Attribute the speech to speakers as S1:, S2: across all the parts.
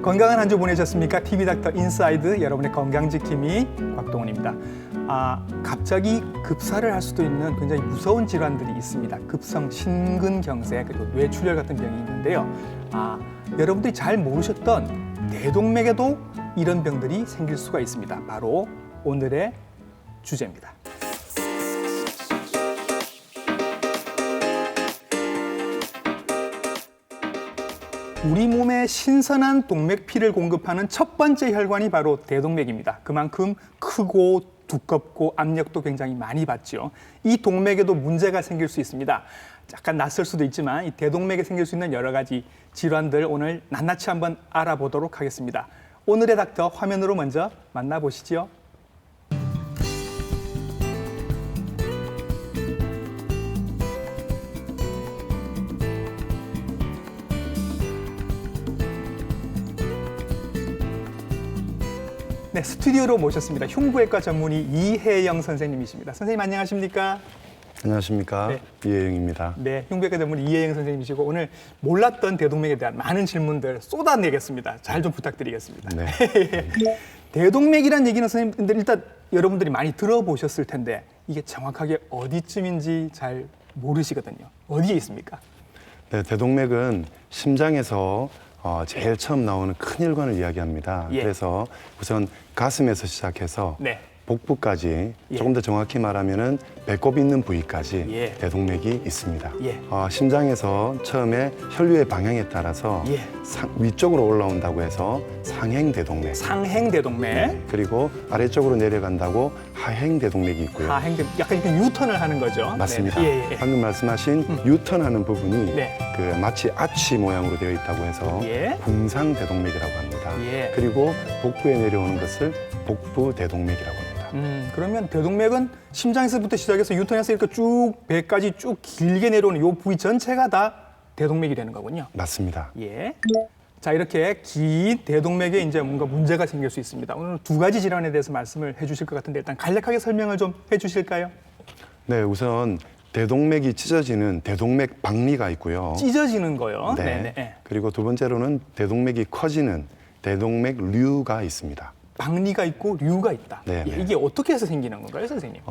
S1: 건강한 한 주 보내셨습니까? TV닥터 인사이드 여러분의 건강지킴이 곽동원입니다. 갑자기 급사를 할 수도 있는 굉장히 무서운 질환들이 있습니다. 급성 심근경색 그리고 뇌출혈 같은 병이 있는데요. 여러분들이 잘 모르셨던 대동맥에도 이런 병들이 생길 수가 있습니다. 바로 오늘의 주제입니다. 우리 몸에 신선한 동맥피를 공급하는 첫 번째 혈관이 바로 대동맥입니다. 그만큼 크고 두껍고 압력도 굉장히 많이 받죠. 이 동맥에도 문제가 생길 수 있습니다. 약간 낯설 수도 있지만 이 대동맥에 생길 수 있는 여러 가지 질환들 오늘 낱낱이 한번 알아보도록 하겠습니다. 오늘의 닥터 화면으로 먼저 만나보시죠. 네, 스튜디오로 모셨습니다. 흉부외과 전문의 이혜영 선생님이십니다. 선생님 안녕하십니까?
S2: 안녕하십니까?
S1: 네.
S2: 이혜영입니다.
S1: 네, 흉부외과 전문의 이혜영 선생님이시고 오늘 몰랐던 대동맥에 대한 많은 질문들 쏟아내겠습니다. 잘 좀 부탁드리겠습니다.
S2: 네.
S1: 대동맥이란 얘기는 선생님들 일단 여러분들이 많이 들어보셨을 텐데 이게 정확하게 어디쯤인지 잘 모르시거든요. 어디에 있습니까?
S2: 네, 대동맥은 심장에서 제일 처음 나오는 큰 혈관을 이야기합니다.
S1: 예.
S2: 그래서 우선 가슴에서 시작해서
S1: 네.
S2: 복부까지
S1: 예.
S2: 조금 더 정확히 말하면은 배꼽 있는 부위까지
S1: 예.
S2: 대동맥이 있습니다.
S1: 예.
S2: 심장에서 처음에 혈류의 방향에 따라서
S1: 예.
S2: 위쪽으로 올라온다고 해서 상행대동맥.
S1: 상행대동맥,
S2: 그리고 아래쪽으로 내려간다고 하행대동맥이 있고요.
S1: 하행대동맥, 약간 이렇게 유턴을 하는 거죠.
S2: 맞습니다.
S1: 네. 예.
S2: 방금 말씀하신 유턴하는 부분이
S1: 네.
S2: 그 마치 아치 모양으로 되어 있다고 해서
S1: 예.
S2: 궁상대동맥이라고 합니다.
S1: 예.
S2: 그리고 복부에 내려오는 것을 복부대동맥이라고 합니다.
S1: 그러면 대동맥은 심장에서부터 시작해서 유턴해서 이렇게 쭉 배까지 쭉 길게 내려오는 이 부위 전체가 다 대동맥이 되는 거군요.
S2: 맞습니다.
S1: 예. 자, 이렇게 긴 대동맥에 이제 뭔가 문제가 생길 수 있습니다. 오늘 두 가지 질환에 대해서 말씀을 해주실 것 같은데 일단 간략하게 설명을 좀 해주실까요?
S2: 네, 우선 대동맥이 찢어지는 대동맥 박리가 있고요.
S1: 찢어지는 거요.
S2: 네.
S1: 네네.
S2: 그리고 두 번째로는 대동맥이 커지는 대동맥류가 있습니다.
S1: 박리가 있고 류가 있다.
S2: 네,
S1: 예,
S2: 네.
S1: 이게 어떻게 해서 생기는 건가요, 선생님?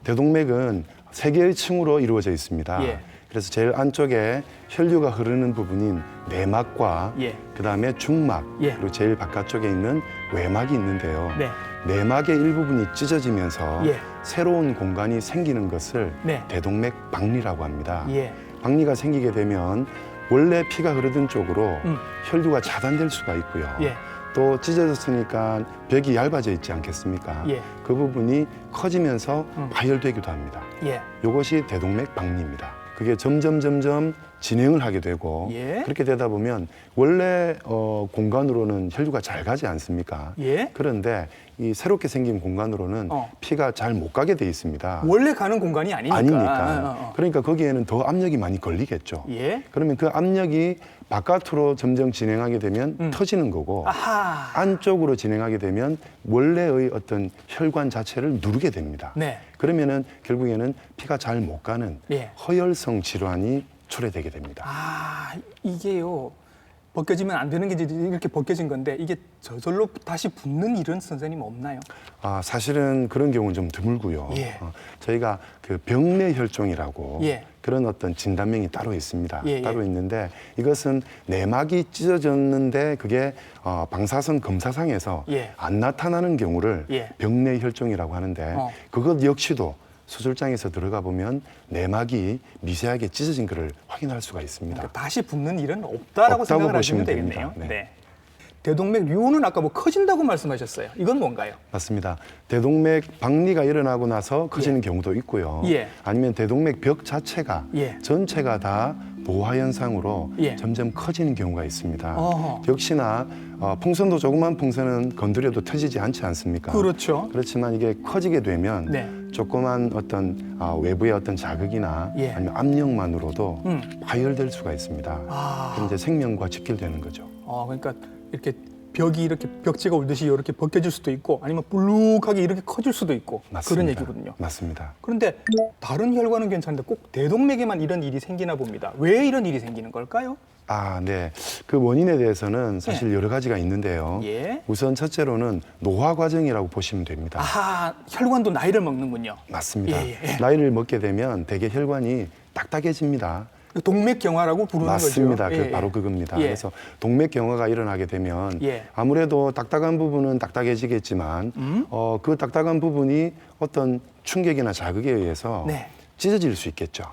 S2: 대동맥은 세 개의 층으로 이루어져 있습니다.
S1: 예.
S2: 그래서 제일 안쪽에 혈류가 흐르는 부분인 내막과
S1: 예.
S2: 그다음에 중막
S1: 예.
S2: 그리고 제일 바깥쪽에 있는 외막이 있는데요.
S1: 네.
S2: 내막의 일부분이 찢어지면서
S1: 예.
S2: 새로운 공간이 생기는 것을
S1: 네.
S2: 대동맥 박리라고 합니다.
S1: 예.
S2: 박리가 생기게 되면 원래 피가 흐르던 쪽으로
S1: 음.
S2: 혈류가 차단될 수가 있고요.
S1: 예.
S2: 또 찢어졌으니까 벽이 얇아져 있지 않겠습니까?
S1: 예.
S2: 그 부분이 커지면서 파열되기도 합니다.
S1: 예.
S2: 이것이 대동맥 박리입니다. 그게 점점 진행을 하게 되고
S1: 예.
S2: 그렇게 되다 보면 원래 공간으로는 혈류가 잘 가지 않습니까?
S1: 예.
S2: 그런데 이 새롭게 생긴 공간으로는
S1: 어.
S2: 피가 잘 못 가게 돼 있습니다.
S1: 원래 가는 공간이 아니니까.
S2: 아니니까. 그러니까 거기에는 더 압력이 많이 걸리겠죠.
S1: 예.
S2: 그러면 그 압력이 바깥으로 점점 진행하게 되면 터지는 거고
S1: 아하.
S2: 안쪽으로 진행하게 되면 원래의 어떤 혈관 자체를 누르게 됩니다.
S1: 네.
S2: 그러면은 결국에는 피가 잘 못 가는
S1: 예.
S2: 허혈성 질환이 초래되게 됩니다.
S1: 이게요. 벗겨지면 안 되는 게 이제 이렇게 벗겨진 건데 이게 저절로 다시 붓는 일은 선생님 없나요?
S2: 사실은 그런 경우는 좀 드물고요.
S1: 예.
S2: 저희가 그 병내혈종이라고
S1: 예.
S2: 그런 어떤 진단명이 따로 있습니다.
S1: 예, 예.
S2: 따로 있는데 이것은 내막이 찢어졌는데 그게 방사선 검사상에서
S1: 예.
S2: 안 나타나는 경우를
S1: 예.
S2: 병내혈종이라고 하는데 그것 역시도 수술장에서 들어가 보면 내막이 미세하게 찢어진 것을 확인할 수가 있습니다.
S1: 그러니까 다시 붓는 일은 없다라고
S2: 없다고
S1: 생각을 하시면
S2: 보시면
S1: 되겠네요.
S2: 됩니다. 네.
S1: 대동맥 류는 아까 뭐 커진다고 말씀하셨어요. 이건 뭔가요?
S2: 맞습니다. 대동맥 박리가 일어나고 나서 커지는 경우도 있고요.
S1: 예.
S2: 아니면 대동맥 벽 자체가
S1: 예.
S2: 전체가 다 보화 현상으로
S1: 예.
S2: 점점 커지는 경우가 있습니다.
S1: 어허.
S2: 역시나 풍선도 조그만 풍선은 건드려도 터지지 않지 않습니까?
S1: 그렇죠.
S2: 그렇지만 이게 커지게 되면
S1: 네.
S2: 조그만 어떤 외부의 어떤 자극이나
S1: 예.
S2: 아니면 압력만으로도 파열될 수가 있습니다. 그럼 이제 생명과 직결되는 거죠.
S1: 그러니까 이렇게 벽이 이렇게 벽지가 울듯이 이렇게 벗겨질 수도 있고 아니면 불룩하게 이렇게 커질 수도 있고
S2: 맞습니다.
S1: 그런 얘기거든요.
S2: 맞습니다.
S1: 그런데 다른 혈관은 괜찮은데 꼭 대동맥에만 이런 일이 생기나 봅니다. 왜 이런 일이 생기는 걸까요?
S2: 네. 그 원인에 대해서는 사실 여러 가지가 있는데요.
S1: 예.
S2: 우선 첫째로는 노화 과정이라고 보시면 됩니다.
S1: 아하, 혈관도 나이를 먹는군요.
S2: 맞습니다.
S1: 예.
S2: 나이를 먹게 되면 대개 혈관이 딱딱해집니다.
S1: 동맥경화라고 부르는
S2: 맞습니다.
S1: 거죠.
S2: 바로 그겁니다.
S1: 예.
S2: 그래서 동맥경화가 일어나게 되면
S1: 예.
S2: 아무래도 딱딱한 부분은 딱딱해지겠지만 그 딱딱한 부분이 어떤 충격이나 자극에 의해서
S1: 네.
S2: 찢어질 수 있겠죠.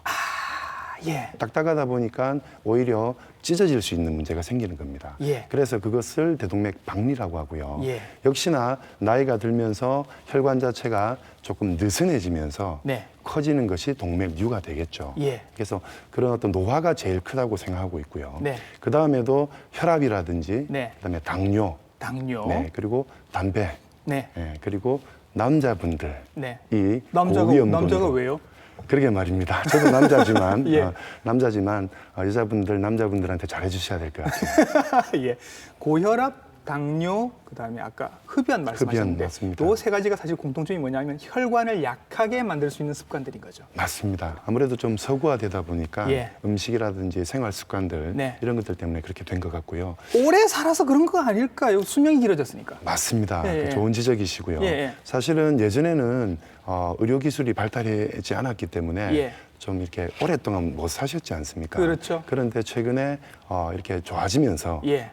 S1: 예.
S2: 딱딱하다 보니까 오히려 찢어질 수 있는 문제가 생기는 겁니다.
S1: 예.
S2: 그래서 그것을 대동맥 박리라고 하고요.
S1: 예.
S2: 역시나 나이가 들면서 혈관 자체가 조금 느슨해지면서
S1: 네.
S2: 커지는 것이 동맥류가 되겠죠.
S1: 예.
S2: 그래서 그런 어떤 노화가 제일 크다고 생각하고 있고요.
S1: 네.
S2: 그 다음에도 혈압이라든지,
S1: 네.
S2: 그다음에 당뇨,
S1: 당뇨.
S2: 네, 그리고 담배,
S1: 네.
S2: 그리고 남자분들
S1: 네.
S2: 이
S1: 남자가
S2: 고위험군으로.
S1: 왜요?
S2: 그러게 말입니다. 저도 남자지만
S1: 예.
S2: 남자지만 여자분들 남자분들한테 잘해주셔야 될 것 같아요.
S1: 예. 고혈압, 당뇨, 그다음에 아까 흡연 말씀하셨는데
S2: 맞습니다.
S1: 이 세 가지가 사실 공통점이 뭐냐면 혈관을 약하게 만들 수 있는 습관들인 거죠.
S2: 맞습니다. 아무래도 좀 서구화되다 보니까
S1: 예.
S2: 음식이라든지 생활 습관들
S1: 네.
S2: 이런 것들 때문에 그렇게 된 것 같고요.
S1: 오래 살아서 그런 거 아닐까요? 수명이 길어졌으니까.
S2: 맞습니다.
S1: 예.
S2: 좋은 지적이시고요.
S1: 예.
S2: 사실은 예전에는 의료 기술이 발달하지 않았기 때문에
S1: 예.
S2: 좀 이렇게 오랫동안 못 사셨지 않습니까?
S1: 그렇죠.
S2: 그런데 최근에 이렇게 좋아지면서
S1: 예.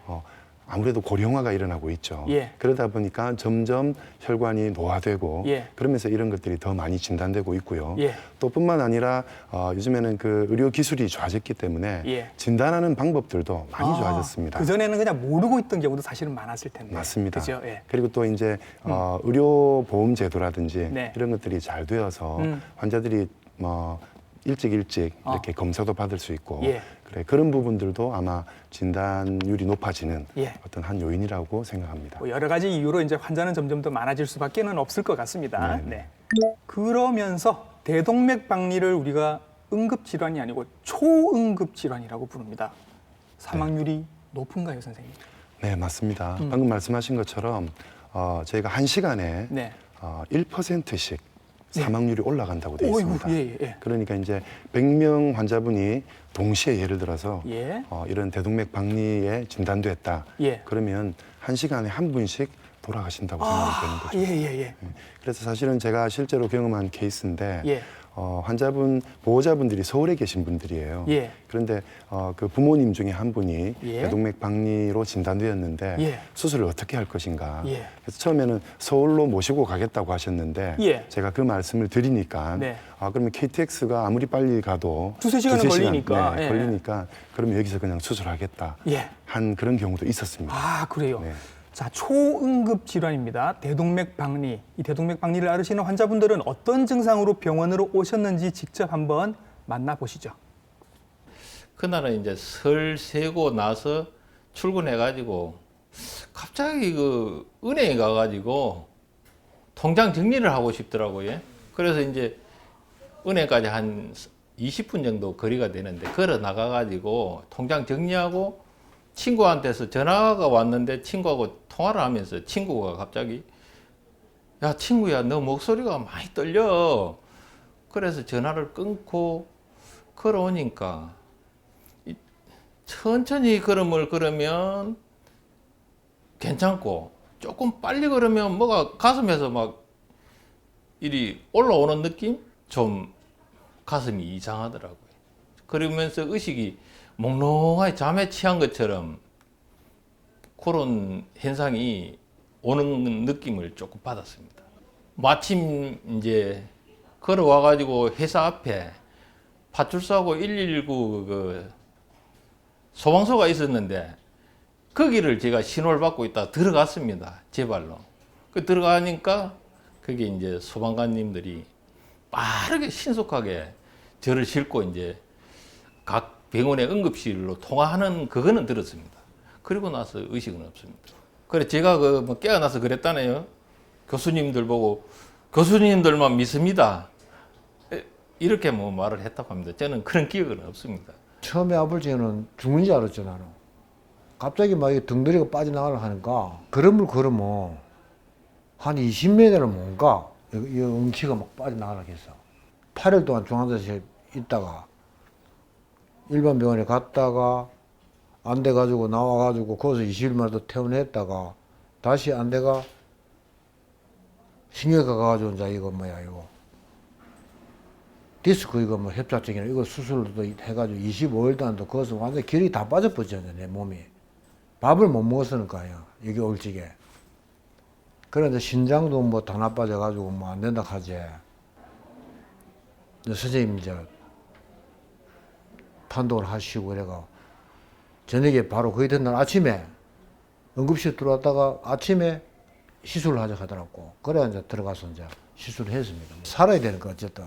S2: 아무래도 고령화가 일어나고 있죠.
S1: 예.
S2: 그러다 보니까 점점 혈관이 노화되고
S1: 예.
S2: 그러면서 이런 것들이 더 많이 진단되고 있고요.
S1: 예.
S2: 또 뿐만 아니라 요즘에는 그 의료 기술이 좋아졌기 때문에
S1: 예.
S2: 진단하는 방법들도 많이 좋아졌습니다.
S1: 그전에는 그냥 모르고 있던 경우도 사실은 많았을 텐데.
S2: 맞습니다.
S1: 그죠? 예.
S2: 그리고 또 이제 의료 보험 제도라든지
S1: 네.
S2: 이런 것들이 잘 되어서
S1: 음.
S2: 환자들이 일찍 이렇게 검사도 받을 수 있고
S1: 예.
S2: 그런 부분들도 아마 진단율이 높아지는
S1: 예.
S2: 어떤 한 요인이라고 생각합니다.
S1: 뭐 여러 가지 이유로 이제 환자는 점점 더 많아질 수밖에는 없을 것 같습니다.
S2: 네.
S1: 그러면서 대동맥 박리를 우리가 응급 질환이 아니고 초응급 질환이라고 부릅니다. 사망률이 높은가요, 선생님?
S2: 네, 맞습니다. 방금 말씀하신 것처럼 저희가 한 시간에
S1: 네.
S2: 1%씩 사망률이 올라간다고 되어
S1: 어이구,
S2: 있습니다.
S1: 예.
S2: 그러니까 이제 100명 환자분이 동시에 예를 들어서
S1: 예.
S2: 이런 대동맥 박리에 진단됐다.
S1: 예.
S2: 그러면 한 시간에 한 분씩 돌아가신다고 생각이 되는 거죠.
S1: 예.
S2: 그래서 사실은 제가 실제로 경험한 케이스인데
S1: 예.
S2: 보호자분들이 서울에 계신 분들이에요.
S1: 예.
S2: 그런데 그 부모님 중에 한 분이
S1: 예.
S2: 대동맥 박리로 진단되었는데
S1: 예.
S2: 수술을 어떻게 할 것인가.
S1: 예.
S2: 그래서 처음에는 서울로 모시고 가겠다고 하셨는데
S1: 예.
S2: 제가 그 말씀을 드리니까
S1: 네.
S2: 그러면 KTX가 아무리 빨리 가도
S1: 두세 시간은
S2: 두세 시간,
S1: 걸리니까. 예.
S2: 걸리니까 그러면 여기서 그냥 수술하겠다.
S1: 예.
S2: 한 그런 경우도 있었습니다.
S1: 그래요.
S2: 네.
S1: 자, 초응급 질환입니다. 대동맥 박리. 이 대동맥 박리를 앓으시는 환자분들은 어떤 증상으로 병원으로 오셨는지 직접 한번 만나보시죠.
S3: 그날은 이제 설 세고 나서 출근해가지고 갑자기 그 은행에 가가지고 통장 정리를 하고 싶더라고요. 그래서 이제 은행까지 한 20분 정도 거리가 되는데 걸어 나가가지고 통장 정리하고 친구한테서 전화가 왔는데 친구하고 통화를 하면서 친구가 갑자기 야 친구야 너 목소리가 많이 떨려. 그래서 전화를 끊고 걸어오니까 천천히 걸음을 걸으면 괜찮고 조금 빨리 걸으면 뭐가 가슴에서 막 이리 올라오는 느낌? 좀 가슴이 이상하더라고요. 그러면서 의식이 몽롱하게 잠에 취한 것처럼 그런 현상이 오는 느낌을 조금 받았습니다. 마침 이제 걸어와가지고 회사 앞에 파출소하고 119 그 소방서가 있었는데 거기를 제가 신호를 받고 있다 들어갔습니다. 제 발로. 그 들어가니까 그게 이제 소방관님들이 빠르게 신속하게 저를 싣고 이제 각 병원의 응급실로 통화하는 그거는 들었습니다. 그리고 나서 의식은 없습니다. 그래 제가 뭐 깨어나서 그랬다네요. 교수님들 보고 교수님들만 믿습니다. 이렇게 뭐 말을 했다고 합니다. 저는 그런 기억은 없습니다.
S4: 처음에 아버지는 죽는 줄 알았죠, 나는. 갑자기 막 등다리가 빠져나가려 하니까 걸음을 걸으면 한 20m를 못 가. 이 엉치가 막 빠져나가려 했어. 8일 동안 중환자실에 있다가 일반 병원에 갔다가 안 돼가지고 나와가지고 거기서 20일 만에 또 퇴원했다가 다시 안 돼가 신경외과 가가지고 이제 이거 뭐야 이거 디스크 이거 뭐 협착증이나 이거 수술도 해가지고 25일 동안도 거기서 완전 기력이 다 빠져버렸잖아요 내 몸이. 밥을 못 먹었으니까요 이게 올지게. 그런데 신장도 뭐 다 나빠져가지고 뭐 안 된다 하지. 선생님 이제 판독을 하시고 그래가 저녁에 바로 그 이튿날 아침에 응급실 들어왔다가 아침에 시술을 하자 하더라고. 그래 이제 들어가서 이제 시술을 했습니다. 살아야 되니까 어쨌든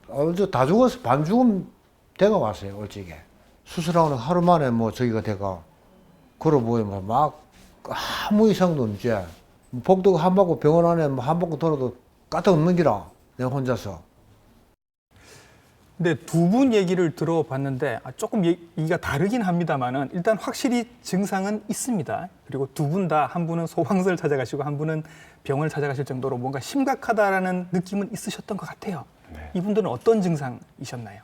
S4: 어제 다 죽어서 반 죽음 돼가 왔어요 올지게. 수술하고 하루 만에 뭐 저기가 돼가 걸어 보이면 막 아무 이상도 없지. 복도 한 바퀴 병원 안에 한 바퀴 돌아도 까딱 없는 기라 내가 혼자서.
S1: 근데 두 분 얘기를 들어봤는데 조금 얘기가 다르긴 합니다만은 일단 확실히 증상은 있습니다. 그리고 두 분 다 한 분은 소방서를 찾아가시고 한 분은 병원을 찾아가실 정도로 뭔가 심각하다라는 느낌은 있으셨던 것 같아요.
S2: 네.
S1: 이분들은 어떤 증상이셨나요?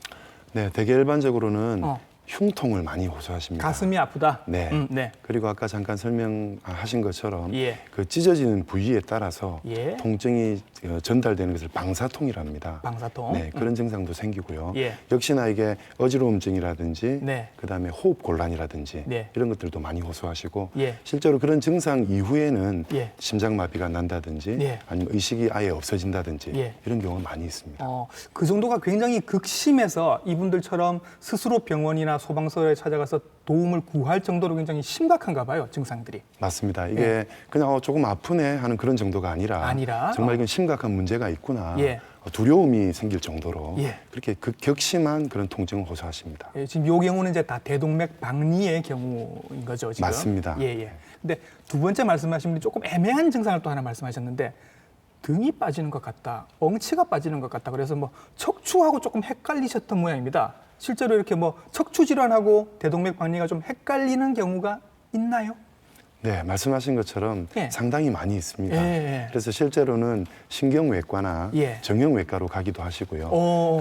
S2: 네, 되게 일반적으로는 흉통을 많이 호소하십니다.
S1: 가슴이 아프다.
S2: 네.
S1: 네.
S2: 그리고 아까 잠깐 설명하신 것처럼
S1: 예.
S2: 그 찢어지는 부위에 따라서
S1: 예.
S2: 통증이 전달되는 것을 방사통이랍니다.
S1: 방사통.
S2: 네, 그런 증상도 생기고요.
S1: 예.
S2: 역시나 이게 어지러움증이라든지
S1: 네.
S2: 그다음에 호흡 곤란이라든지
S1: 네.
S2: 이런 것들도 많이 호소하시고
S1: 예.
S2: 실제로 그런 증상 이후에는
S1: 예.
S2: 심장마비가 난다든지
S1: 예.
S2: 아니면 의식이 아예 없어진다든지
S1: 예.
S2: 이런 경우가 많이 있습니다.
S1: 그 정도가 굉장히 극심해서 이분들처럼 스스로 병원이나 소방서에 찾아가서 도움을 구할 정도로 굉장히 심각한가 봐요, 증상들이.
S2: 맞습니다. 이게 그냥 조금 아프네 하는 그런 정도가 아니라 정말 이건 심각한 문제가 있구나.
S1: 예.
S2: 두려움이 생길 정도로
S1: 예.
S2: 그렇게 격심한 그런 통증을 호소하십니다.
S1: 예, 지금 이 경우는 이제 다 대동맥 박리의 경우인 거죠, 지금.
S2: 맞습니다.
S1: 예, 예. 근데 두 번째 말씀하신 분이 조금 애매한 증상을 또 하나 말씀하셨는데 등이 빠지는 것 같다, 엉치가 빠지는 것 같다. 그래서 뭐 척추하고 조금 헷갈리셨던 모양입니다. 실제로 이렇게 뭐 척추 질환하고 대동맥 박리가 좀 헷갈리는 경우가 있나요?
S2: 네, 말씀하신 것처럼
S1: 예.
S2: 상당히 많이 있습니다.
S1: 예.
S2: 그래서 실제로는 신경외과나
S1: 예.
S2: 정형외과로 가기도 하시고요.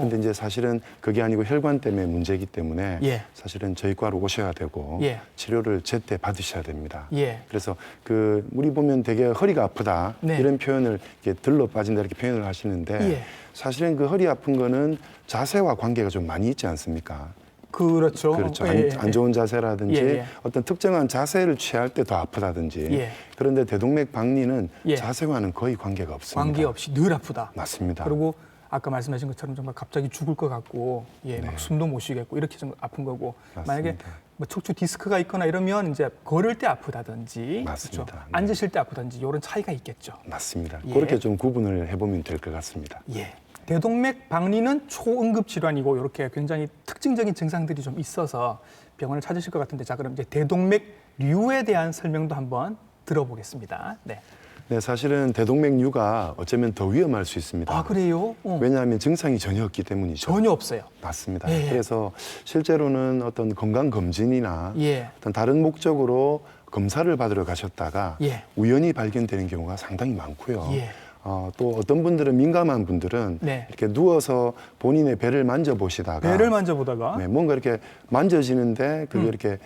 S2: 근데 이제 사실은 그게 아니고 혈관 때문에 문제이기 때문에
S1: 예.
S2: 사실은 저희 과로 오셔야 되고
S1: 예.
S2: 치료를 제때 받으셔야 됩니다.
S1: 예.
S2: 그래서 그 우리 보면 되게 허리가 아프다
S1: 네.
S2: 이런 표현을 이렇게 들러 빠진다 이렇게 표현을 하시는데
S1: 예.
S2: 사실은 그 허리 아픈 거는 자세와 관계가 좀 많이 있지 않습니까?
S1: 그렇죠.
S2: 그렇죠.
S1: 예,
S2: 안 좋은 자세라든지
S1: 예, 예.
S2: 어떤 특정한 자세를 취할 때 더 아프다든지.
S1: 예.
S2: 그런데 대동맥 박리는
S1: 예.
S2: 자세와는 거의 관계가 없습니다.
S1: 관계없이 늘 아프다.
S2: 맞습니다.
S1: 그리고 아까 말씀하신 것처럼 정말 갑자기 죽을 것 같고, 예, 막 숨도 못 쉬겠고 이렇게 좀 아픈 거고.
S2: 맞습니다.
S1: 만약에 뭐 척추 디스크가 있거나 이러면 이제 걸을 때 아프다든지,
S2: 맞습니다.
S1: 그렇죠?
S2: 네.
S1: 앉으실 때 아프다든지 이런 차이가 있겠죠.
S2: 맞습니다.
S1: 예.
S2: 그렇게 좀 구분을 해보면 될 것 같습니다.
S1: 예. 대동맥 박리는 초응급 질환이고 이렇게 굉장히 특징적인 증상들이 좀 있어서 병원을 찾으실 것 같은데, 자 그럼 이제 대동맥류에 대한 설명도 한번 들어보겠습니다. 네.
S2: 네, 사실은 대동맥류가 어쩌면 더 위험할 수 있습니다.
S1: 아 그래요?
S2: 왜냐하면 증상이 전혀 없기 때문이죠.
S1: 전혀 없어요.
S2: 맞습니다.
S1: 예.
S2: 그래서 실제로는 어떤 건강 검진이나
S1: 예.
S2: 어떤 다른 목적으로 검사를 받으러 가셨다가
S1: 예.
S2: 우연히 발견되는 경우가 상당히 많고요.
S1: 예.
S2: 또 어떤 분들은 민감한 분들은
S1: 네.
S2: 이렇게 누워서 본인의 배를 만져보시다가
S1: 배를 만져보다가
S2: 네, 뭔가 이렇게 만져지는데 그게 이렇게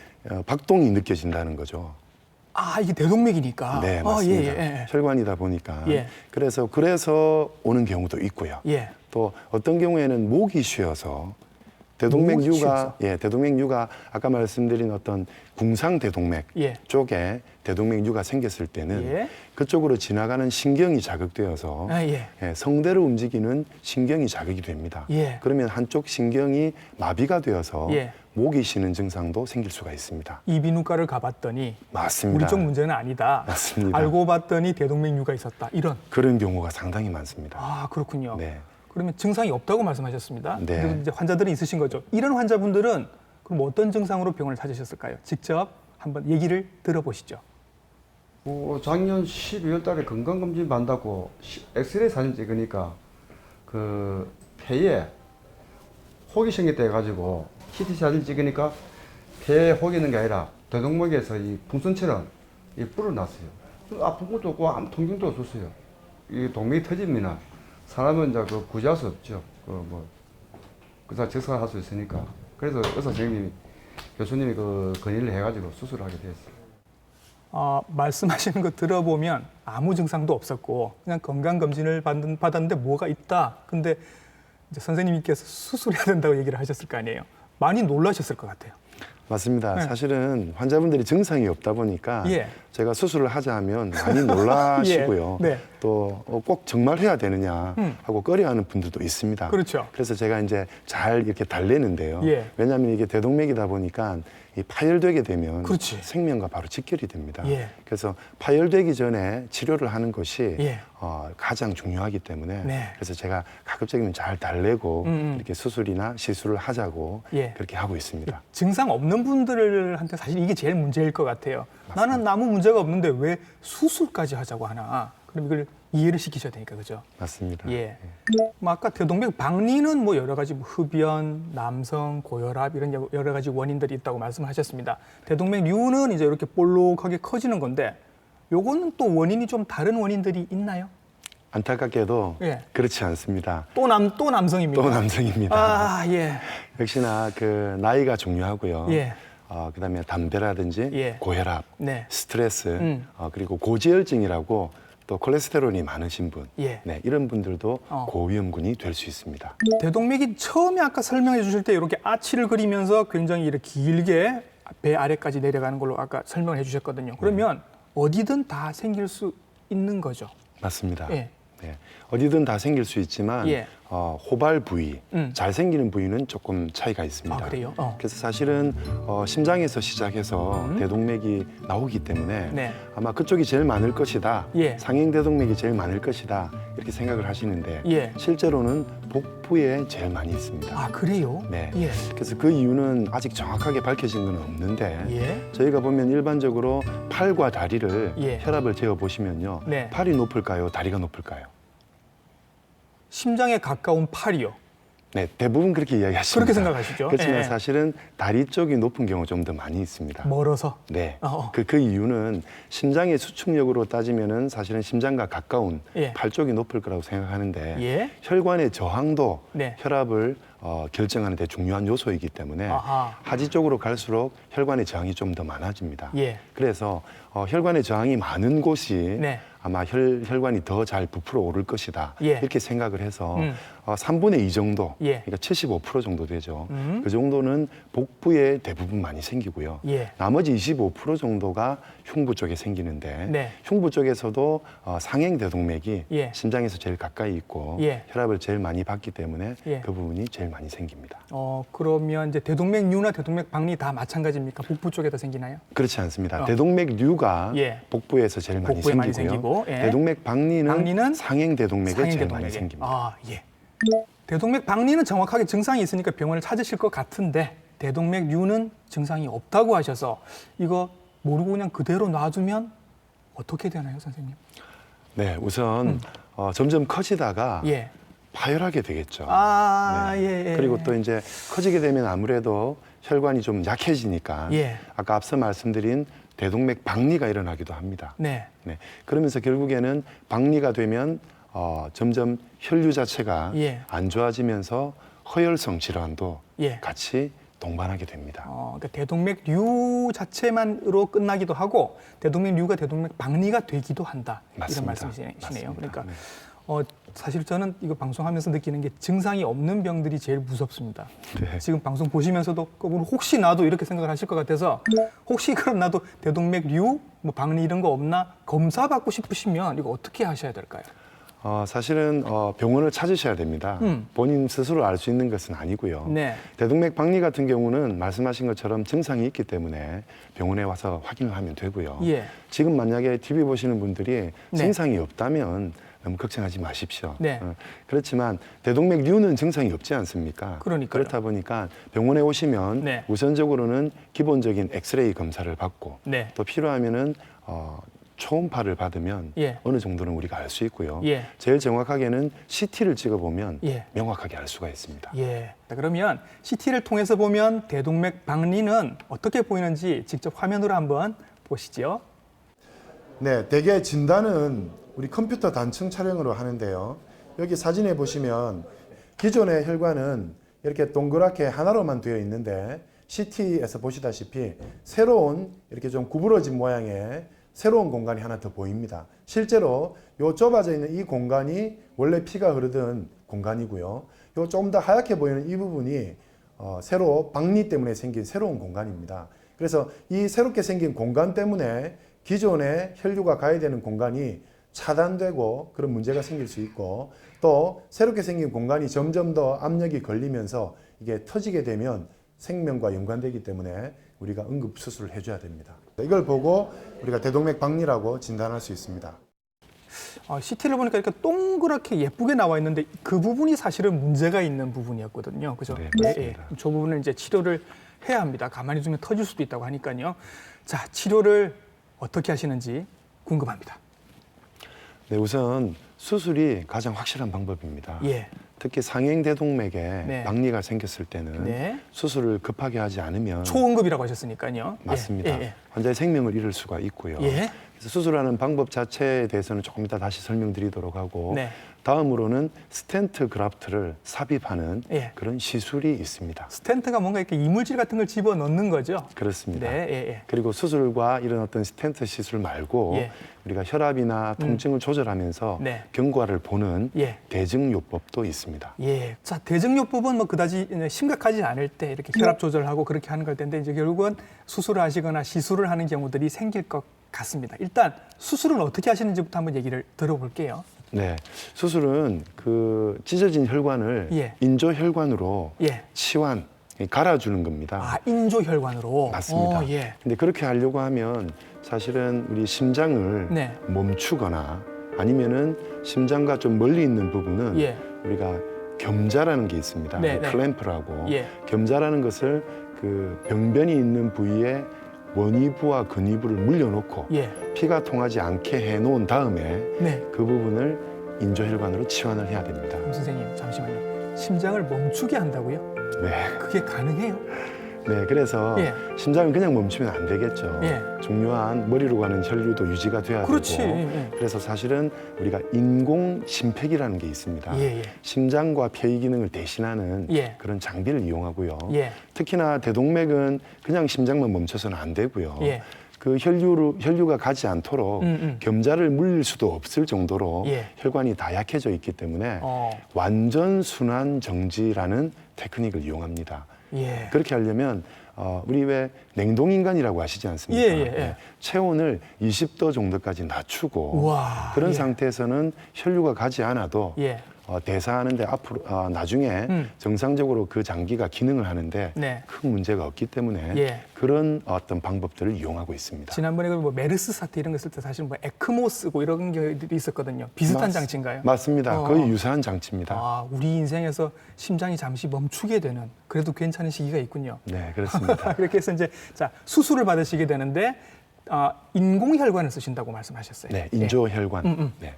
S2: 박동이 느껴진다는 거죠.
S1: 아 이게 대동맥이니까.
S2: 네, 맞습니다.
S1: 예.
S2: 혈관이다 보니까.
S1: 예.
S2: 그래서 오는 경우도 있고요.
S1: 예.
S2: 또 어떤 경우에는 목이 쉬어서
S1: 목이 쉬어서.
S2: 대동맥류가 아까 말씀드린 어떤 궁상 대동맥
S1: 예.
S2: 쪽에 대동맥류가 생겼을 때는
S1: 예.
S2: 그쪽으로 지나가는 신경이 자극되어서
S1: 아, 예.
S2: 성대로 움직이는 신경이 자극이 됩니다.
S1: 예.
S2: 그러면 한쪽 신경이 마비가 되어서
S1: 예.
S2: 목이 쉬는 증상도 생길 수가 있습니다.
S1: 이비인후과를 가봤더니
S2: 맞습니다.
S1: 우리 쪽 문제는 아니다.
S2: 맞습니다.
S1: 알고 봤더니 대동맥류가 있었다. 이런.
S2: 그런 경우가 상당히 많습니다.
S1: 아 그렇군요.
S2: 네.
S1: 그러면 증상이 없다고 말씀하셨습니다.
S2: 네.
S1: 그리고 이제 환자들이 있으신 거죠. 이런 환자분들은 그럼 어떤 증상으로 병원을 찾으셨을까요? 직접 한번 얘기를 들어보시죠.
S5: 작년 12월 달에 건강검진 받는다고 엑스레이 사진 찍으니까 그 폐에 혹이 생겼다 해가지고 CT 사진 찍으니까 폐에 혹이 있는 게 아니라 대동맥에서 이 풍선처럼 이 불어났어요. 아픈 것도 없고 아무 통증도 없었어요. 이 동맥이 터지면 사람은 이제 그 구제할 수 없죠. 그다 즉사할 수 있으니까. 그래서 의사 선생님이 교수님이 그 건의를 해가지고 수술을 하게 됐어요.
S1: 말씀하시는 거 들어보면 아무 증상도 없었고 그냥 건강검진을 받았는데 뭐가 있다. 근데 이제 선생님께서 수술해야 된다고 얘기를 하셨을 거 아니에요. 많이 놀라셨을 것 같아요.
S2: 맞습니다.
S1: 네.
S2: 사실은 환자분들이 증상이 없다 보니까
S1: 예.
S2: 제가 수술을 하자 하면 많이 놀라시고요.
S1: 예. 네.
S2: 또 꼭 정말 해야 되느냐 하고 꺼려하는 분들도 있습니다.
S1: 그렇죠.
S2: 그래서 제가 이제 잘 이렇게 달래는데요.
S1: 예.
S2: 왜냐하면 이게 대동맥이다 보니까 이 파열되게 되면
S1: 그렇지.
S2: 생명과 바로 직결이 됩니다.
S1: 예.
S2: 그래서 파열되기 전에 치료를 하는 것이
S1: 예.
S2: 가장 중요하기 때문에
S1: 네.
S2: 그래서 제가 가급적이면 잘 달래고 이렇게 수술이나 시술을 하자고
S1: 예.
S2: 그렇게 하고 있습니다.
S1: 증상 없는 분들한테 사실 이게 제일 문제일 것 같아요. 나는 아무 문제가 없는데 왜 수술까지 하자고 하나? 그럼 이걸 이해를 시키셔야 되니까 그죠?
S2: 맞습니다.
S1: 예. 뭐 아까 대동맥 박리는 뭐 여러 가지 뭐 흡연, 남성, 고혈압 이런 여러 가지 원인들이 있다고 말씀하셨습니다. 대동맥류는 이제 이렇게 볼록하게 커지는 건데 요거는 또 원인이 좀 다른 원인들이 있나요?
S2: 안타깝게도
S1: 예.
S2: 그렇지 않습니다.
S1: 또 남성입니다.
S2: 또 남성입니다.
S1: 아, 예.
S2: 역시나 그 나이가 중요하고요.
S1: 예.
S2: 그다음에 담배라든지
S1: 예.
S2: 고혈압,
S1: 네.
S2: 스트레스, 그리고 고지혈증이라고 또 콜레스테롤이 많으신 분,
S1: 예.
S2: 네, 이런 분들도
S1: 어.
S2: 고위험군이 될 수 있습니다.
S1: 대동맥이 처음에 아까 설명해 주실 때 이렇게 아치를 그리면서 굉장히 이렇게 길게 배 아래까지 내려가는 걸로 아까 설명을 해 주셨거든요. 그러면 어디든 다 생길 수 있는 거죠.
S2: 맞습니다.
S1: 예.
S2: 네, 어디든 다 생길 수 있지만
S1: 예.
S2: 호발 부위,
S1: 음.
S2: 잘 생기는 부위는 조금 차이가 있습니다.
S1: 아, 그래요?
S2: 그래서 사실은 심장에서 시작해서 대동맥이 나오기 때문에
S1: 네.
S2: 아마 그쪽이 제일 많을 것이다.
S1: 예.
S2: 상행 대동맥이 제일 많을 것이다. 이렇게 생각을 하시는데
S1: 예.
S2: 실제로는 복부에 제일 많이 있습니다.
S1: 아, 그래요?
S2: 네.
S1: 예.
S2: 그래서 그 이유는 아직 정확하게 밝혀진 건 없는데
S1: 예.
S2: 저희가 보면 일반적으로 팔과 다리를
S1: 예.
S2: 혈압을 재어 보시면요.
S1: 네.
S2: 팔이 높을까요? 다리가 높을까요?
S1: 심장에 가까운 팔이요.
S2: 네, 대부분 그렇게 이야기하십니다.
S1: 그렇게 생각하시죠?
S2: 그렇지만
S1: 예.
S2: 사실은 다리 쪽이 높은 경우 좀 더 많이 있습니다.
S1: 멀어서.
S2: 네.
S1: 어.
S2: 그 이유는 심장의 수축력으로 따지면은 사실은 심장과 가까운
S1: 예.
S2: 팔 쪽이 높을 거라고 생각하는데
S1: 예.
S2: 혈관의 저항도
S1: 네.
S2: 혈압을 결정하는 데 중요한 요소이기 때문에
S1: 아하.
S2: 하지 쪽으로 갈수록 혈관의 저항이 좀 더 많아집니다.
S1: 예.
S2: 그래서 혈관의 저항이 많은 곳이
S1: 네.
S2: 아마 혈관이 더 잘 부풀어 오를 것이다.
S1: 예.
S2: 이렇게 생각을 해서
S1: 음.
S2: 3분의 2 정도,
S1: 예.
S2: 그러니까 75% 정도 되죠. 그 정도는 복부에 대부분 많이 생기고요.
S1: 예.
S2: 나머지 25% 정도가 흉부 쪽에 생기는데
S1: 네.
S2: 흉부 쪽에서도 상행 대동맥이
S1: 예.
S2: 심장에서 제일 가까이 있고
S1: 예.
S2: 혈압을 제일 많이 받기 때문에
S1: 예.
S2: 그 부분이 제일 많이 생깁니다.
S1: 그러면 이제 대동맥류나 대동맥 박리 다 마찬가지입니까? 복부 쪽에다 생기나요?
S2: 그렇지 않습니다.
S1: 어.
S2: 대동맥류가
S1: 예.
S2: 복부에서 제일 많이
S1: 복부에 많이
S2: 생기고요.
S1: 생기고, 예.
S2: 대동맥 박리는
S1: 박리는
S2: 상행 대동맥에
S1: 상행
S2: 제일
S1: 대동맥에.
S2: 많이 생깁니다.
S1: 아, 예. 대동맥 박리는 정확하게 증상이 있으니까 병원을 찾으실 것 같은데 대동맥류는 증상이 없다고 하셔서 이거 모르고 그냥 그대로 놔두면 어떻게 되나요, 선생님?
S2: 네, 우선 점점 커지다가
S1: 예.
S2: 파열하게 되겠죠.
S1: 아,
S2: 네.
S1: 예, 예.
S2: 그리고 또 이제 커지게 되면 아무래도 혈관이 좀 약해지니까
S1: 예.
S2: 아까 앞서 말씀드린 대동맥 박리가 일어나기도 합니다.
S1: 네.
S2: 네. 그러면서 결국에는 박리가 되면 점점 혈류 자체가
S1: 예.
S2: 안 좋아지면서 허혈성 질환도
S1: 예.
S2: 같이 동반하게 됩니다.
S1: 그러니까 대동맥류 자체만으로 끝나기도 하고 대동맥류가 대동맥 박리가 되기도 한다. 이런
S2: 맞습니다.
S1: 말씀이시네요.
S2: 맞습니다.
S1: 그러니까
S2: 네.
S1: 사실 저는 이거 방송하면서 느끼는 게 증상이 없는 병들이 제일 무섭습니다.
S2: 네.
S1: 지금 방송 보시면서도 혹시 나도 이렇게 생각을 하실 것 같아서 혹시 그럼 나도 대동맥류, 뭐 박리 이런 거 없나 검사 받고 싶으시면 이거 어떻게 하셔야 될까요?
S2: 사실은 병원을 찾으셔야 됩니다. 본인 스스로 알 수 있는 것은 아니고요.
S1: 네.
S2: 대동맥 박리 같은 경우는 말씀하신 것처럼 증상이 있기 때문에 병원에 와서 확인을 하면 되고요.
S1: 예.
S2: 지금 만약에 TV 보시는 분들이
S1: 네.
S2: 증상이 없다면 너무 걱정하지 마십시오.
S1: 네.
S2: 그렇지만 대동맥류는 증상이 없지 않습니까?
S1: 그러니까요.
S2: 그렇다 보니까 병원에 오시면
S1: 네.
S2: 우선적으로는 기본적인 엑스레이 검사를 받고
S1: 네.
S2: 또 필요하면은 초음파를 받으면
S1: 예.
S2: 어느 정도는 우리가 알 수 있고요.
S1: 예.
S2: 제일 정확하게는 CT를 찍어보면
S1: 예.
S2: 명확하게 알 수가 있습니다.
S1: 예. 자, 그러면 CT를 통해서 보면 대동맥 박리는 어떻게 보이는지 직접 화면으로 한번 보시죠.
S6: 네, 대개 진단은 우리 컴퓨터 단층 촬영으로 하는데요. 여기 사진에 보시면 기존의 혈관은 이렇게 동그랗게 하나로만 되어 있는데 CT에서 보시다시피 새로운 이렇게 좀 구부러진 모양의 새로운 공간이 하나 더 보입니다. 실제로 요 좁아져 있는 이 공간이 원래 피가 흐르던 공간이고요. 요 좀 더 하얗게 보이는 이 부분이 새로 박리 때문에 생긴 새로운 공간입니다. 그래서 이 새롭게 생긴 공간 때문에 기존의 혈류가 가야 되는 공간이 차단되고 그런 문제가 생길 수 있고 또 새롭게 생긴 공간이 점점 더 압력이 걸리면서 이게 터지게 되면 생명과 연관되기 때문에 우리가 응급 수술을 해줘야 됩니다. 이걸 보고 우리가 대동맥 박리라고 진단할 수 있습니다.
S1: CT를 보니까 이렇게 동그랗게 예쁘게 나와 있는데 그 부분이 사실은 문제가 있는 부분이었거든요. 그죠?
S2: 네, 맞습니다.
S1: 저 부분을 이제 치료를 해야 합니다. 가만히 두면 터질 수도 있다고 하니까요. 자, 치료를 어떻게 하시는지 궁금합니다.
S2: 네, 우선 수술이 가장 확실한 방법입니다.
S1: 예.
S2: 특히 상행대동맥에
S1: 네.
S2: 박리가 생겼을 때는
S1: 네.
S2: 수술을 급하게 하지 않으면
S1: 초응급이라고 하셨으니까요.
S2: 맞습니다.
S1: 예.
S2: 환자의 생명을 잃을 수가 있고요.
S1: 예.
S2: 그래서 수술하는 방법 자체에 대해서는 조금 이따 다시 설명드리도록 하고
S1: 네.
S2: 다음으로는 스텐트 그라프트를 삽입하는
S1: 예.
S2: 그런 시술이 있습니다.
S1: 스텐트가 뭔가 이렇게 이물질 같은 걸 집어 넣는 거죠.
S2: 그렇습니다.
S1: 네, 예.
S2: 그리고 수술과 이런 어떤 스텐트 시술 말고
S1: 예.
S2: 우리가 혈압이나 통증을 조절하면서
S1: 네.
S2: 경과를 보는
S1: 예.
S2: 대증요법도 있습니다.
S1: 예. 자, 대증요법은 뭐 그다지 심각하지 않을 때 이렇게 혈압 조절하고 그렇게 하는 걸 텐데 이제 결국은 수술을 하시거나 시술을 하는 경우들이 생길 것 같습니다. 일단 수술은 어떻게 하시는지부터 한번 얘기를 들어볼게요.
S2: 네, 수술은 그 찢어진 혈관을
S1: 예.
S2: 인조혈관으로
S1: 예.
S2: 치환, 갈아주는 겁니다.
S1: 아, 인조혈관으로.
S2: 맞습니다.
S1: 예.
S2: 근데 그렇게 하려고 하면 사실은 우리 심장을
S1: 네.
S2: 멈추거나 아니면은 심장과 좀 멀리 있는 부분은
S1: 예.
S2: 우리가 겸자라는 게 있습니다.
S1: 네, 네.
S2: 클램프라고.
S1: 예.
S2: 겸자라는 것을 그 병변이 있는 부위에 원위부와 근위부를 물려놓고
S1: 예.
S2: 피가 통하지 않게 해놓은 다음에
S1: 네.
S2: 그 부분을 인조혈관으로 치환을 해야 됩니다.
S1: 임 선생님, 잠시만요. 심장을 멈추게 한다고요?
S2: 네.
S1: 그게 가능해요?
S2: 네, 그래서
S1: 예.
S2: 심장을 그냥 멈추면 안 되겠죠.
S1: 예.
S2: 중요한 머리로 가는 혈류도 유지가 돼야
S1: 그렇지.
S2: 되고.
S1: 예.
S2: 그래서 사실은 우리가 인공 심폐기라는 게 있습니다.
S1: 예, 예.
S2: 심장과 폐의 기능을 대신하는
S1: 예.
S2: 그런 장비를 이용하고요.
S1: 예.
S2: 특히나 대동맥은 그냥 심장만 멈춰서는 안 되고요.
S1: 예.
S2: 그 혈류가 가지 않도록 겸자를 물릴 수도 없을 정도로
S1: 예.
S2: 혈관이 다 약해져 있기 때문에
S1: 어.
S2: 완전 순환 정지라는 테크닉을 이용합니다.
S1: 예.
S2: 그렇게 하려면 우리 왜 냉동인간이라고 하시지 않습니까?
S1: 예, 예, 예.
S2: 체온을 20도 정도까지 낮추고
S1: 우와,
S2: 그런
S1: 예.
S2: 상태에서는 혈류가 가지 않아도
S1: 예.
S2: 대사하는데 앞으로 나중에 정상적으로 그 장기가 기능을 하는데
S1: 네.
S2: 큰 문제가 없기 때문에
S1: 예.
S2: 그런 어떤 방법들을 이용하고 있습니다.
S1: 지난번에 그 뭐 메르스 사태 이런 거 있을 때 사실 뭐 에크모 쓰고 이런 게 있었거든요. 비슷한 장치인가요?
S2: 맞습니다.
S1: 어.
S2: 거의 유사한 장치입니다.
S1: 아, 우리 인생에서 심장이 잠시 멈추게 되는 그래도 괜찮은 시기가 있군요.
S2: 네, 그렇습니다.
S1: 그렇게 해서 이제 자 수술을 받으시게 되는데 인공혈관을 쓰신다고 말씀하셨어요.
S2: 네, 인조혈관. 네.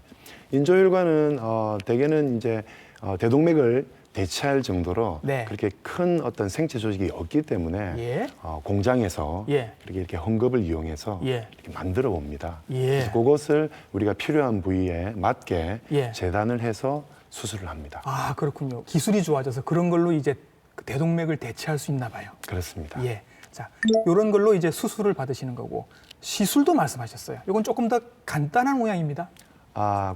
S2: 인조혈관은 대개는 이제 대동맥을 대체할 정도로
S1: 네.
S2: 그렇게 큰 어떤 생체 조직이 없기 때문에
S1: 예.
S2: 공장에서
S1: 예.
S2: 이렇게 헝겊을 이용해서
S1: 예.
S2: 이렇게 만들어 봅니다.
S1: 예.
S2: 그래서 그것을 우리가 필요한 부위에 맞게
S1: 예.
S2: 재단을 해서 수술을 합니다.
S1: 아, 그렇군요. 기술이 좋아져서 그런 걸로 이제 그 대동맥을 대체할 수 있나 봐요.
S2: 그렇습니다.
S1: 예. 자, 이런 걸로 이제 수술을 받으시는 거고 시술도 말씀하셨어요. 이건 조금 더 간단한 모양입니다.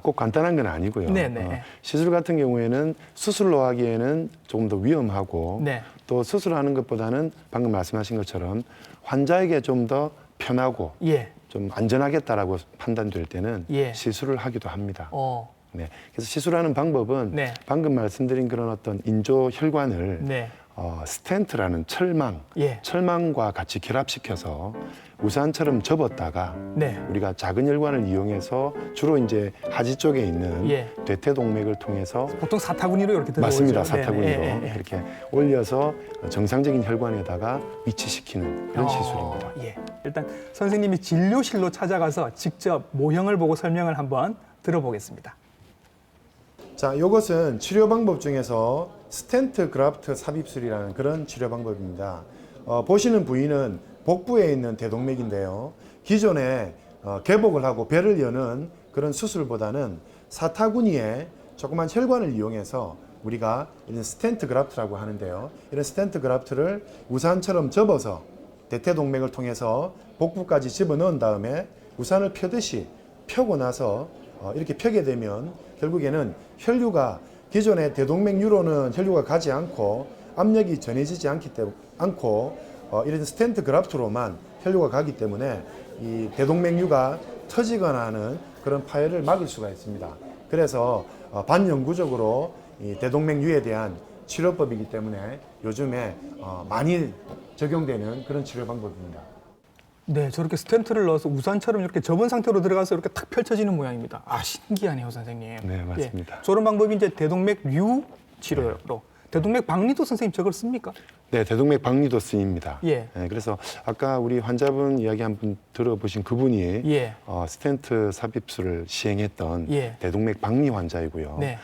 S2: 꼭 간단한 건 아니고요.
S1: 네네.
S2: 시술 같은 경우에는 수술로 하기에는 조금 더 위험하고
S1: 네.
S2: 또 수술하는 것보다는 방금 말씀하신 것처럼 환자에게 좀 더 편하고
S1: 예.
S2: 좀 안전하겠다라고 판단될 때는
S1: 예.
S2: 시술을 하기도 합니다. 네. 그래서 시술하는 방법은
S1: 네.
S2: 방금 말씀드린 그런 어떤 인조 혈관을
S1: 네.
S2: 스텐트라는
S1: 예.
S2: 철망과 같이 결합시켜서 우산처럼 접었다가
S1: 네.
S2: 우리가 작은 혈관을 이용해서 주로 이제 하지 쪽에 있는
S1: 예.
S2: 대퇴동맥을 통해서
S1: 보통 사타구니로 이렇게 들어오죠.
S2: 맞습니다.
S1: 네네.
S2: 사타구니로
S1: 예, 예, 예.
S2: 이렇게 올려서 정상적인 혈관에다가 위치시키는 그런 시술입니다.
S1: 예. 일단 선생님이 진료실로 찾아가서 직접 모형을 보고 설명을 한번 들어보겠습니다.
S6: 자, 이것은 치료 방법 중에서 스텐트 그라프트 삽입술이라는 그런 치료 방법입니다. 보시는 부위는 복부에 있는 대동맥인데요. 기존에 개복을 하고 배를 여는 그런 수술보다는 사타구니에 조그만 혈관을 이용해서 우리가 이런 스텐트 그라프트라고 하는데요. 이런 스텐트 그라프트를 우산처럼 접어서 대퇴동맥을 통해서 복부까지 집어넣은 다음에 우산을 펴듯이 펴고 나서 이렇게 펴게 되면 결국에는 혈류가 기존의 대동맥류로는 혈류가 가지 않고 압력이 전해지지 않고 이런 스텐트 그라프트로만 혈류가 가기 때문에 이 대동맥류가 터지거나 하는 그런 파열을 막을 수가 있습니다. 그래서 반영구적으로 이 대동맥류에 대한 치료법이기 때문에 요즘에 많이 적용되는 그런 치료 방법입니다.
S1: 네, 저렇게 스텐트를 넣어서 우산처럼 이렇게 접은 상태로 들어가서 이렇게 탁 펼쳐지는 모양입니다. 아, 신기하네요, 선생님.
S2: 네, 맞습니다.
S1: 예, 저런 방법이 이제 대동맥류 치료로. 대동맥 박리도 선생님 저걸 씁니까?
S2: 네, 대동맥 박리도 쓰입니다.
S1: 예.
S2: 네, 그래서 아까 우리 환자분 이야기 한번 들어보신 그분이
S1: 예.
S2: 스텐트 삽입술을 시행했던
S1: 예.
S2: 대동맥 박리 환자이고요.
S1: 네.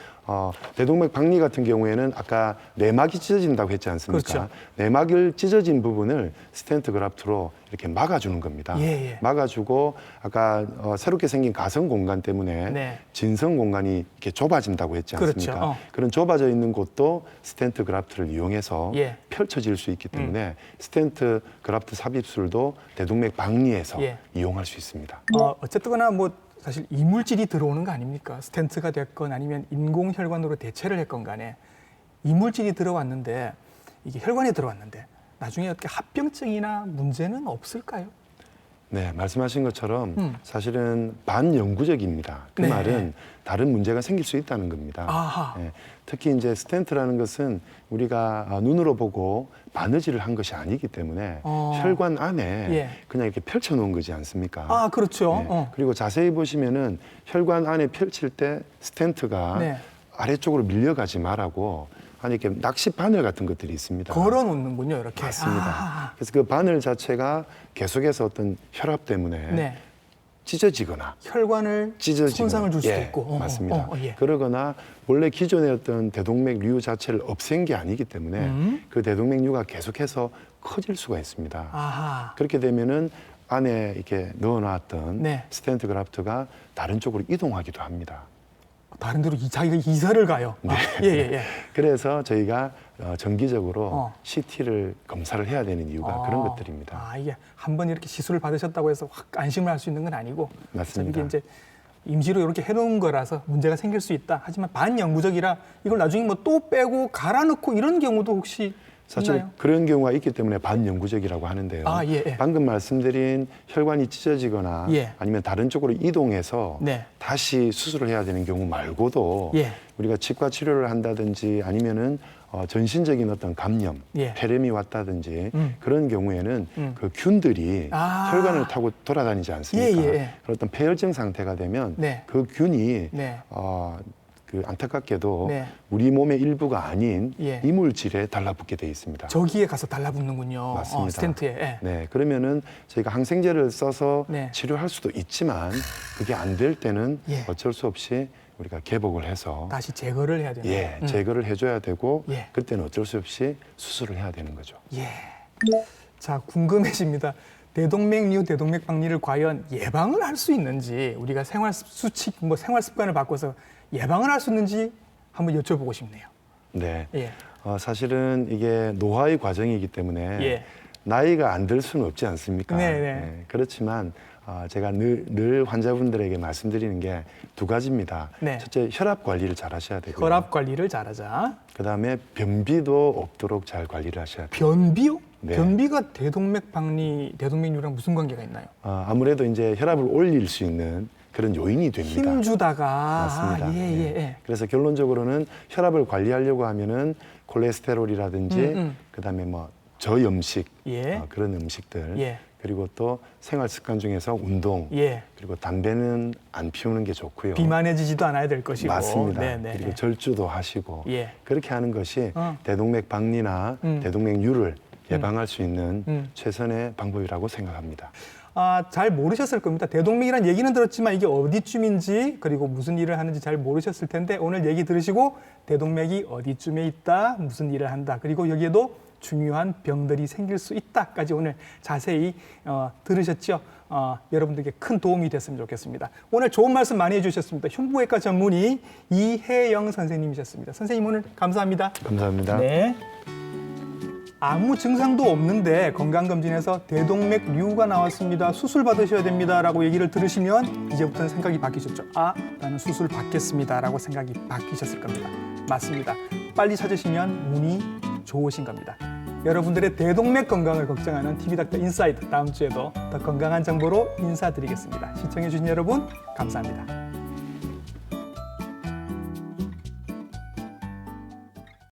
S2: 대동맥 박리 같은 경우에는 아까 내막이 찢어진다고 했지 않습니까?
S1: 그렇죠.
S2: 내막을 찢어진 부분을 스텐트 그라프트로 이렇게 막아주는 겁니다.
S1: 예, 예.
S2: 막아주고 아까 새롭게 생긴 가성 공간 때문에
S1: 네.
S2: 진성 공간이 이렇게 좁아진다고 했지 않습니까?
S1: 그렇죠.
S2: 그런 좁아져 있는 곳도 스텐트 그라프트를 이용해서
S1: 예.
S2: 펼쳐질 수 있기 때문에 스텐트 그라프트 삽입술도 대동맥 박리에서
S1: 예.
S2: 이용할 수 있습니다.
S1: 어쨌거나 뭐 사실 이물질이 들어오는 거 아닙니까? 스텐트가 됐건 아니면 인공혈관으로 대체를 했건 간에 이물질이 들어왔는데 이게 혈관에 들어왔는데 나중에 어떻게 합병증이나 문제는 없을까요?
S2: 네, 말씀하신 것처럼 사실은 반영구적입니다. 그
S1: 네.
S2: 말은 다른 문제가 생길 수 있다는 겁니다.
S1: 아하.
S2: 네, 특히 이제 스텐트라는 것은 우리가 눈으로 보고 바느질을 한 것이 아니기 때문에 혈관 안에
S1: 예.
S2: 그냥 이렇게 펼쳐 놓은 거지 않습니까?
S1: 아, 그렇죠.
S2: 네, 그리고 자세히 보시면은 혈관 안에 펼칠 때 스텐트가
S1: 네.
S2: 아래쪽으로 밀려가지 말라고 아니 이렇게 낚시 바늘 같은 것들이 있습니다.
S1: 걸어 놓는군요, 이렇게.
S2: 맞습니다.
S1: 아,
S2: 그래서 그 바늘 자체가 계속해서 어떤 혈압 때문에
S1: 네.
S2: 찢어지거나
S1: 혈관을
S2: 찢어지거나
S1: 손상을 줄 수도
S2: 예,
S1: 있고.
S2: 맞습니다.
S1: 예.
S2: 그러거나 원래 기존의 어떤 대동맥류 자체를 없앤 게 아니기 때문에 그 대동맥류가 계속해서 커질 수가 있습니다.
S1: 아하.
S2: 그렇게 되면은 안에 이렇게 넣어놨던
S1: 네.
S2: 스텐트 그라프트가 다른 쪽으로 이동하기도 합니다.
S1: 다른 데로 자기가 이사를 가요. 아, 예, 예, 예.
S2: 그래서 저희가 정기적으로 CT를 검사를 해야 되는 이유가 그런
S1: 아,
S2: 것들입니다.
S1: 아, 이게 한 번 이렇게 시술을 받으셨다고 해서 확 안심을 할 수 있는 건 아니고
S2: 맞습니다.
S1: 이게 이제 임시로 이렇게 해놓은 거라서 문제가 생길 수 있다. 하지만 반영구적이라 이걸 나중에 뭐 또 빼고 갈아 넣고 이런 경우도 혹시
S2: 사실
S1: 있나요?
S2: 그런 경우가 있기 때문에 반영구적이라고 하는데요.
S1: 아, 예, 예.
S2: 방금 말씀드린 혈관이 찢어지거나
S1: 예.
S2: 아니면 다른 쪽으로 이동해서
S1: 네.
S2: 다시 수술을 해야 되는 경우 말고도
S1: 예.
S2: 우리가 치과 치료를 한다든지 아니면은 전신적인 어떤 감염,
S1: 예.
S2: 폐렴이 왔다든지 그런 경우에는 그 균들이
S1: 아.
S2: 혈관을 타고 돌아다니지 않습니까?
S1: 예, 예.
S2: 그런 어떤 폐혈증 상태가 되면
S1: 네.
S2: 그 균이
S1: 네.
S2: 그 안타깝게도
S1: 네.
S2: 우리 몸의 일부가 아닌
S1: 예.
S2: 이물질에 달라붙게 돼 있습니다.
S1: 저기에 가서 달라붙는군요.
S2: 맞습니다.
S1: 스텐트에. 예.
S2: 네, 그러면은 저희가 항생제를 써서
S1: 네.
S2: 치료할 수도 있지만 그게 안 될 때는
S1: 예.
S2: 어쩔 수 없이 우리가 개복을 해서
S1: 다시 제거를 해야 되는.
S2: 예, 제거를 해줘야 되고
S1: 예.
S2: 그때는 어쩔 수 없이 수술을 해야 되는 거죠.
S1: 예. 자, 궁금해집니다. 대동맥류, 대동맥박리를 과연 예방을 할 수 있는지 우리가 생활 수칙, 뭐 생활 습관을 바꿔서 예방을 할 수 있는지 한번 여쭤보고 싶네요.
S2: 네,
S1: 예.
S2: 사실은 이게 노화의 과정이기 때문에
S1: 예.
S2: 나이가 안 들 수는 없지 않습니까?
S1: 네네.
S2: 그렇지만 제가 늘 환자분들에게 말씀드리는 게 두 가지입니다.
S1: 네.
S2: 첫째, 혈압 관리를 잘 하셔야 되고요.
S1: 혈압 관리를 잘하자.
S2: 그다음에 변비도 없도록 잘 관리를 하셔야 돼요.
S1: 변비요?
S2: 네.
S1: 변비가 대동맥박리, 대동맥류랑 무슨 관계가 있나요?
S2: 아무래도 이제 혈압을 올릴 수 있는 그런 요인이 됩니다.
S1: 힘주다가.
S2: 맞습니다.
S1: 아, 예,
S2: 네.
S1: 예, 예.
S2: 그래서 결론적으로는 혈압을 관리하려고 하면은 콜레스테롤이라든지 그다음에 뭐 저염식
S1: 예.
S2: 그런 음식들
S1: 예.
S2: 그리고 또 생활 습관 중에서 운동
S1: 예.
S2: 그리고 담배는 안 피우는 게 좋고요.
S1: 비만해지지도 않아야 될 것이고.
S2: 맞습니다.
S1: 네, 네,
S2: 그리고
S1: 네.
S2: 절주도 하시고
S1: 예.
S2: 그렇게 하는 것이
S1: 어.
S2: 대동맥 박리나 대동맥류를 예방할 수 있는 최선의 방법이라고 생각합니다.
S1: 잘 모르셨을 겁니다. 대동맥이란 얘기는 들었지만 이게 어디쯤인지 그리고 무슨 일을 하는지 잘 모르셨을 텐데 오늘 얘기 들으시고 대동맥이 어디쯤에 있다, 무슨 일을 한다, 그리고 여기에도 중요한 병들이 생길 수 있다까지 오늘 자세히 들으셨죠? 여러분들께 큰 도움이 됐으면 좋겠습니다. 오늘 좋은 말씀 많이 해주셨습니다. 흉부외과 전문의 이혜영 선생님이셨습니다. 선생님 오늘 감사합니다.
S2: 감사합니다.
S1: 네. 아무 증상도 없는데 건강검진에서 대동맥류가 나왔습니다. 수술 받으셔야 됩니다. 라고 얘기를 들으시면 이제부터는 생각이 바뀌셨죠. 나는 수술 받겠습니다. 라고 생각이 바뀌셨을 겁니다. 맞습니다. 빨리 찾으시면 운이 좋으신 겁니다. 여러분들의 대동맥 건강을 걱정하는 TV닥터 인사이드 다음 주에도 더 건강한 정보로 인사드리겠습니다. 시청해주신 여러분 감사합니다.